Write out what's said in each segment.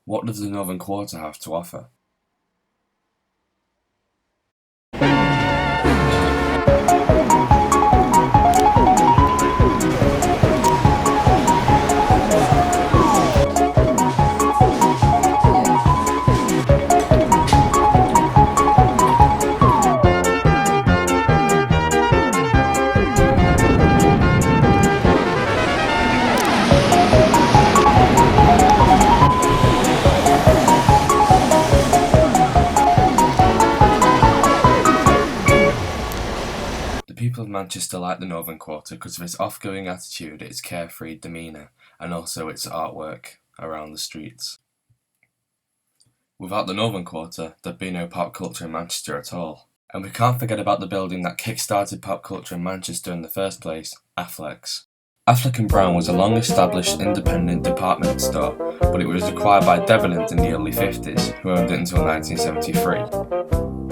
What does the Northern Quarter have to offer? The people of Manchester like the Northern Quarter because of its off-going attitude, its carefree demeanour, and also its artwork around the streets. Without the Northern Quarter, there'd be no pop culture in Manchester at all. And we can't forget about the building that kick-started pop culture in Manchester in the first place, Afflecks. Affleck & Brown was a long-established independent department store, but it was acquired by Debenhams in the early 50s, who owned it until 1973.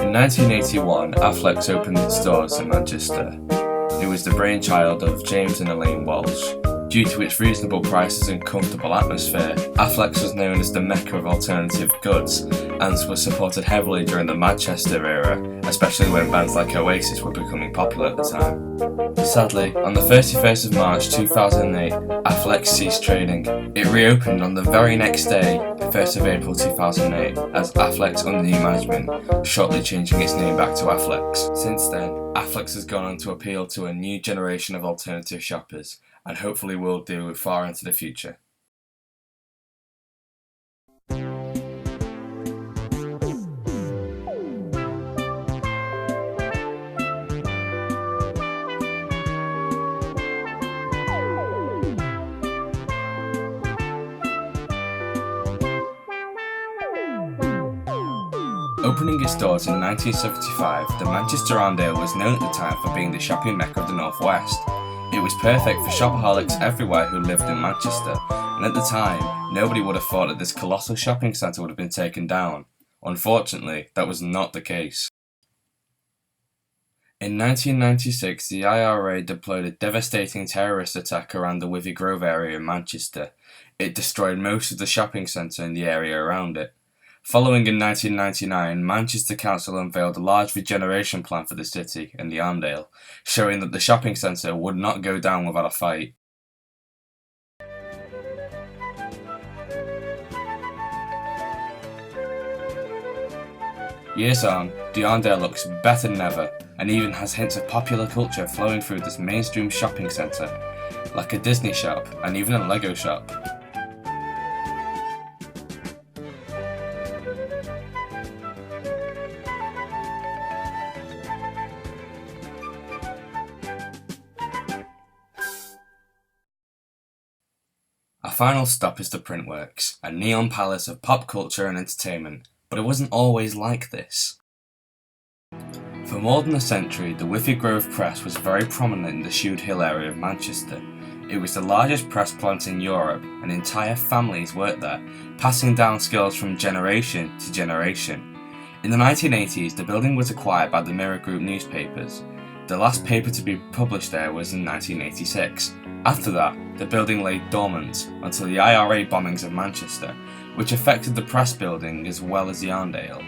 In 1981, Afflecks opened its doors in Manchester. It was the brainchild of James and Elaine Walsh. Due to its reasonable prices and comfortable atmosphere, Afflecks was known as the mecca of alternative goods and was supported heavily during the Manchester era, especially when bands like Oasis were becoming popular at the time. Sadly, on the 31st of March 2008, Afflecks ceased trading. It reopened on the very next day, the 1st of April 2008, as Afflecks under new management, shortly changing its name back to Afflecks. Since then, Afflecks has gone on to appeal to a new generation of alternative shoppers, and hopefully will do far into the future. Opening its doors in 1975, the Manchester Arndale was known at the time for being the shopping mecca of the Northwest. It was perfect for shopaholics everywhere who lived in Manchester, and at the time, nobody would have thought that this colossal shopping centre would have been taken down. Unfortunately, that was not the case. In 1996, the IRA deployed a devastating terrorist attack around the Withy Grove area in Manchester. It destroyed most of the shopping centre and the area around it. Following in 1999, Manchester Council unveiled a large regeneration plan for the city and the Arndale, showing that the shopping centre would not go down without a fight. Years on, the Arndale looks better than ever, and even has hints of popular culture flowing through this mainstream shopping centre, like a Disney shop and even a Lego shop. Our final stop is the Printworks, a neon palace of pop culture and entertainment, but it wasn't always like this. For more than a century, the Withy Grove Press was very prominent in the Shude Hill area of Manchester. It was the largest press plant in Europe, and entire families worked there, passing down skills from generation to generation. In the 1980s, the building was acquired by the Mirror Group newspapers. The last paper to be published there was in 1986. After that, the building lay dormant until the IRA bombings of Manchester, which affected the press building as well as the Arndale.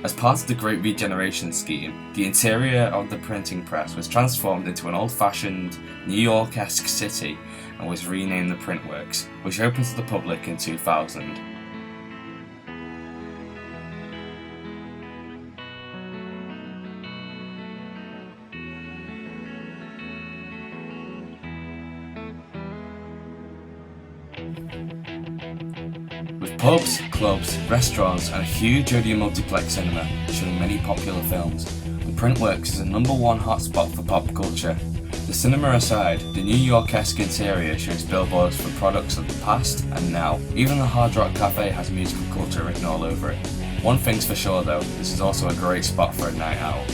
As part of the Great Regeneration scheme, the interior of the printing press was transformed into an old-fashioned, New York-esque city and was renamed the Printworks, which opened to the public in 2000. With pubs, clubs, restaurants and a huge audio multiplex cinema showing many popular films, the Printworks is a #1 hotspot for pop culture. The cinema aside, the New York-esque interior shows billboards for products of the past and now. Even the Hard Rock Cafe has musical culture written all over it. One thing's for sure though, this is also a great spot for a night out.